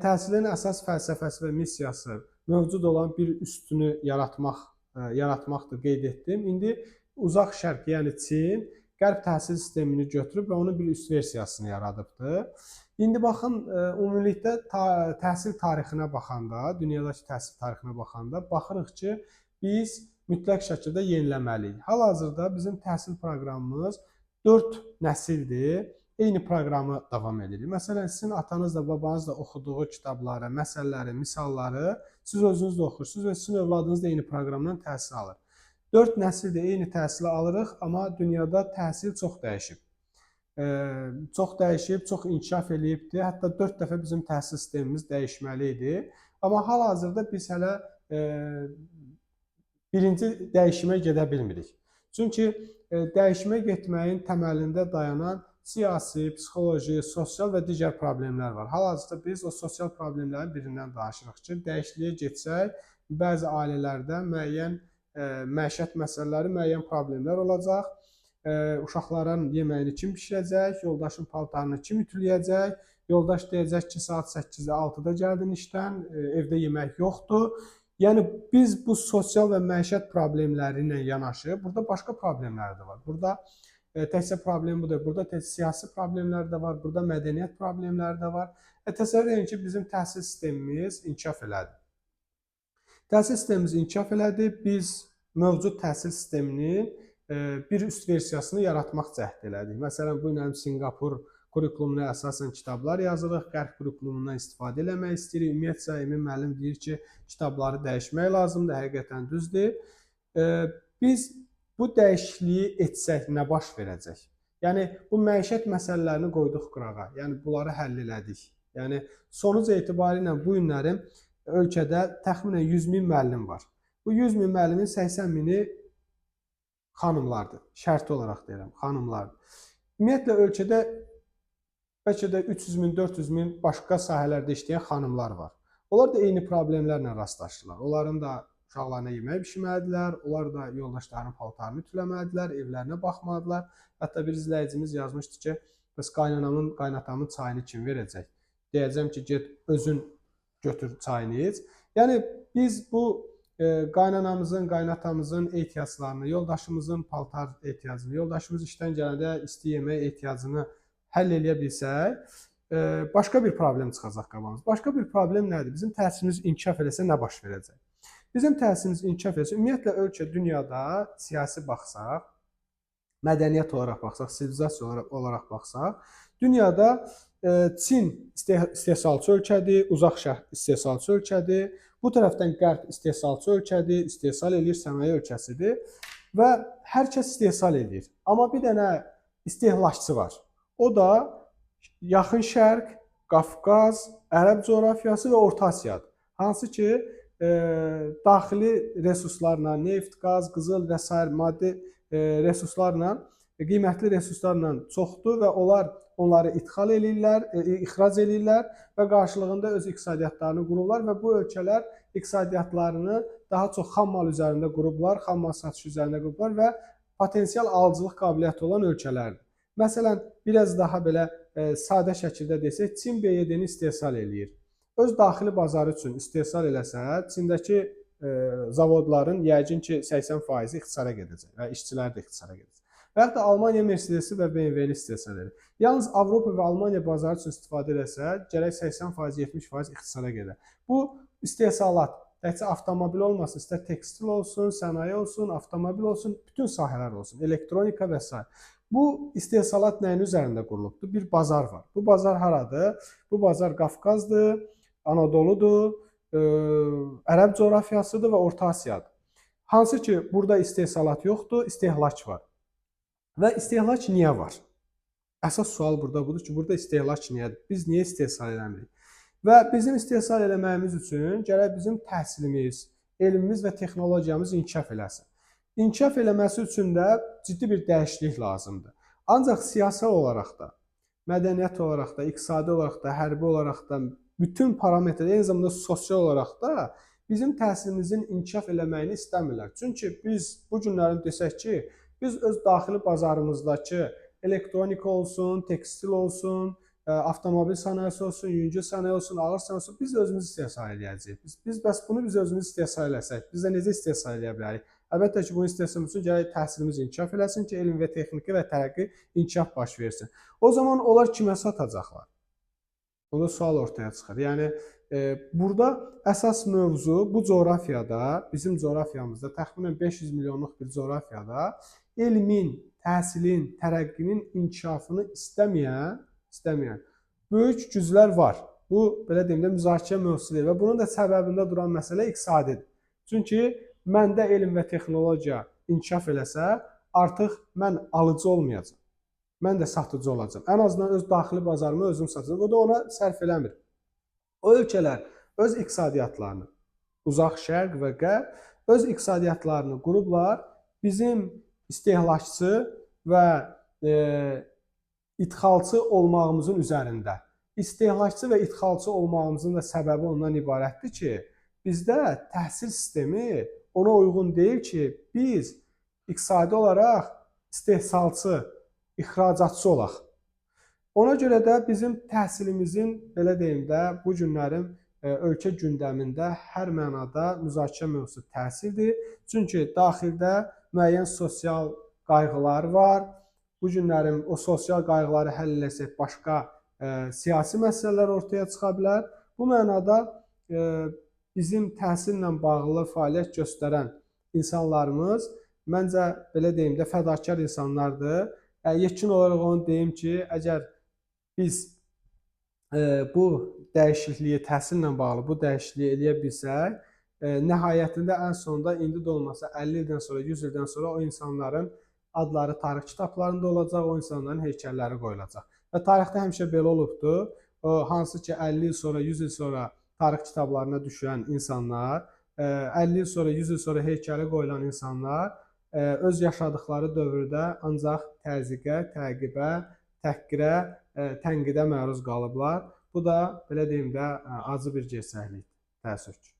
Təhsilin əsas fəlsəfəsi və missiyası mövcud olan bir üstünü yaratmaqdır qeyd etdim. İndi uzaq şərq, yəni Çin, qərb təhsil sistemini götürüb və onun bir üst versiyasını yaradıbdır. İndi baxın, ümumilikdə təhsil tarixinə baxanda, dünyadakı təhsil tarixinə baxanda baxırıq ki, biz mütləq şəkildə yeniləməliyik. Hal-hazırda bizim təhsil proqramımız 4 nəsildir. Eyni proqramı davam edirik. Məsələn, sizin atanız da, babanız da oxuduğu kitabları, məsələləri, misalları siz özünüz də oxuyursunuz və sizin övladınız da eyni proqramdan təhsil alır. 4 nəsildə eyni təhsili alırıq, amma dünyada təhsil çox dəyişib. Çox dəyişib, çox inkişaf eləyibdir. Hətta 4 dəfə bizim təhsil sistemimiz dəyişməli idi. Amma hal-hazırda biz hələ birinci dəyişimə gedə bilmirik. Çünki dəyişimə getməyin təməlində dayanan siyasi, psixoloji, sosial və digər problemlər var. Hal-hazırda biz o sosial problemlərin birindən danışırıq ki, dəyişikliyə getsək, bəzi ailələrdə müəyyən məişət məsələləri, müəyyən problemlər olacaq. Uşaqların yeməyini kim bişirəcək, yoldaşın paltarını kim ütüləyəcək, yoldaş deyəcək ki, saat 8-də 6-da gəldin işdən, evdə yemək yoxdur. Yəni, biz bu sosial və məişət problemləri ilə yanaşı, burada başqa problemlər də var. Burada təkcə problem budur. Burada siyasi problemlər də var, burada mədəniyyət problemləri də var. Təsəvvür edin ki, bizim təhsil sistemimiz inkişaf elədi. Təhsil sistemimiz inkişaf elədi, biz mövcud təhsil sisteminin bir üst versiyasını yaratmaq cəhd elədik. Məsələn, bu ilə Sinqapur kurikulumuna əsasən kitablar yazırıq, qərb kurikulumundan istifadə eləmək istəyirik. Ümumiyyətcə, Emin müəllim deyir ki, kitabları dəyişmək lazımdır, həqiqətən düzdür. Biz bu dəyişikliyi etsək nə baş verəcək? Yəni, bu məişət məsələlərini qoyduq qırağa, yəni bunları həll elədik. Yəni, sonuc etibarilə bu günlərin ölkədə təxminən 100.000 müəllim var. Bu 100.000 müəllimin 80.000-i xanımlardır. Şərti olaraq deyirəm, xanımlardır. Ümumiyyətlə, ölkədə bəlkə də 300.000, 400.000 başqa sahələrdə işləyən xanımlar var. Onlar da eyni problemlərlə rastlaşdılar. Onların da uşaqlarına yemək bişirməlidirlər, onlar da yoldaşlarının paltarını ütüləməlidirlər, evlərinə baxmalıdırlar. Hətta bir izləyicimiz yazmışdı ki, bəs qaynatamın çayını kim verəcək? Deyəcəm ki, get özün götür çayını iç. Yəni, biz bu qaynanamızın, qaynatamızın ehtiyaclarını, yoldaşımızın paltar ehtiyacını, yoldaşımız işdən gələndə isti yemək ehtiyacını həll eləyə bilsək, başqa bir problem çıxacaq qabağımız. Başqa bir problem nədir? Bizim təhsilimiz inkişaf eləsə nə baş verəcək? Bizim təhsilimiz inkişaf etsə, ümumiyyətlə ölkə dünyada siyasi baxsaq, mədəniyyət olaraq baxsaq, sivilizasiya olaraq baxsaq, dünyada Çin istehsalçı ölkədir, uzaq şərq istehsalçı ölkədir, bu tərəfdən qərb istehsalçı ölkədir, istehsal eləyir, sənaye ölkəsidir və hər kəs istehsal eləyir. Amma bir dənə istehlakçı var. O da Yaxın Şərq, Qafqaz, Ərəb coğrafiyası və Orta Asiyadır. Hansı ki, daxili resurslarla, neft, qaz, qızıl və s. maddi resurslarla, qiymətli resurslarla çoxdur və onlar onları ixrac eləyirlər və qarşılığında öz iqtisadiyyatlarını qururlar və bu ölkələr iqtisadiyyatlarını daha çox xam mal üzərində qurublar, xam mal satışı üzərində qurublar və potensial alıcılıq qabiliyyəti olan ölkələrdir. Məsələn, biraz daha belə sadə şəkildə desək, Çin BYD-ni istehsal eləyir. Öz daxili bazarı üçün istehsal eləsə, Çindəki zavodların yəqin ki 80% ixtisara gedəcək və işçilər də ixtisara gedəcək. Və hətta Almaniya Mercedesi və BMW-ni istehsal edir. Yalnız Avropa və Almaniya bazarı üçün istifadə eləsə, gərək 80%, 70% ixtisara gedir. Bu istehsalat təkcə avtomobil olmasın, istər tekstil olsun, sənaye olsun, avtomobil olsun, bütün sahələr olsun, elektronika və s. Bu istehsalat nəyin üzərində qurulubdur? Bir bazar var. Bu bazar haradır? Bu bazar Qafqazdır, Anadoludur, Ərəb coğrafiyasıdır və Orta Asiyadır. Hansı ki, burada istehsalat yoxdur, istehlak var. Və istehlak niyə var? Əsas sual burada budur ki, burada istehlak niyyədir? Biz niyə istehsal eləmirik? Və bizim istehsal eləməyimiz üçün gərək bizim təhsilimiz, elmimiz və texnologiyamız inkişaf eləsin. İnkişaf eləməsi üçün də ciddi bir dəyişiklik lazımdır. Ancaq siyasi olaraq da, mədəniyyət olaraq da, iqtisadi olaraq da, hərbi olaraq da, bütün parametrlər, eyni zamanda sosial olaraq da bizim təhsilimizin inkişaf eləməyini istəmirlər. Çünki biz bu günlərin desək ki, biz öz daxili bazarımızdakı elektronika olsun, tekstil olsun, avtomobil sənayesi olsun, yüngül sənaye olsun, ağır sənaye olsun, biz özümüz istehsal edəcəyik. Bəs bunu biz özümüz istehsal eləsək, biz də necə istehsal edə bilərik? Əlbəttə ki, bunu istehsal üçün gərək təhsilimiz inkişaf eləsin ki, elm və texniki və tərəqqi inkişaf baş versin. O zaman onlar kimə satacaqlar? Onda sual ortaya çıxır. Yəni burada əsas mövzu bu coğrafiyada, bizim coğrafiyamızda təxminən 500 milyonluq bir coğrafiyada elmin, təhsilin, tərəqqinin inkişafını istəməyən böyük güclər var. Bu, belə deyim də, müzakirə mövzusudur və bunun da səbəbində duran məsələ iqtisadidir. Çünki məndə elm və texnologiya inkişaf eləsə, artıq mən alıcı olmayacam. Mən də satıcı olacam. Ən azından öz daxili bazarımı özüm satacam. O da ona sərf eləmir. O ölkələr öz iqtisadiyyatlarını, uzaq şərq və qərb öz iqtisadiyyatlarını qurublar. Bizim istehlakçı və idxalçı olmağımızın üzərində. İstehlakçı və idxalçı olmağımızın da səbəbi ondan ibarətdir ki, bizdə təhsil sistemi ona uyğun deyil ki, biz iqtisadi olaraq istehsalçı, ixracatçı olaq. Ona görə də bizim təhsilimizin, belə deyim də, bu günlərin ölkə gündəmində hər mənada müzakirə mövzusu təhsildir. Çünki daxildə müəyyən sosial qayğılar var. Bu günlərin o sosial qayğıları həll eləsək başqa siyasi məsələlər ortaya çıxa bilər. Bu mənada bizim təhsillə bağlı fəaliyyət göstərən insanlarımız məncə, belə deyim də, fədakar insanlardır. Yekun olaraq onu deyim ki, əgər biz bu dəyişikliyi, təhsillə bağlı bu dəyişikliyi eləyə bilsək, nəhayətində ən sonunda indi də olmasa 50 ildən sonra, 100 ildən sonra o insanların adları tarix kitablarında olacaq, o insanların heykəlləri qoyulacaq. Və tarixdə həmişə belə olubdur. Hansı ki 50 il sonra, 100 il sonra tarix kitablarına düşən insanlar, 50 il sonra, 100 il sonra heykəli qoyulan insanlar öz yaşadıkları dövrdə ancaq təzyiqə, təqibə, təhqirə, tənqidə məruz qalıblar. Bu da, belə deyim də, acı bir gerçəklikdir. Təəssüf ki.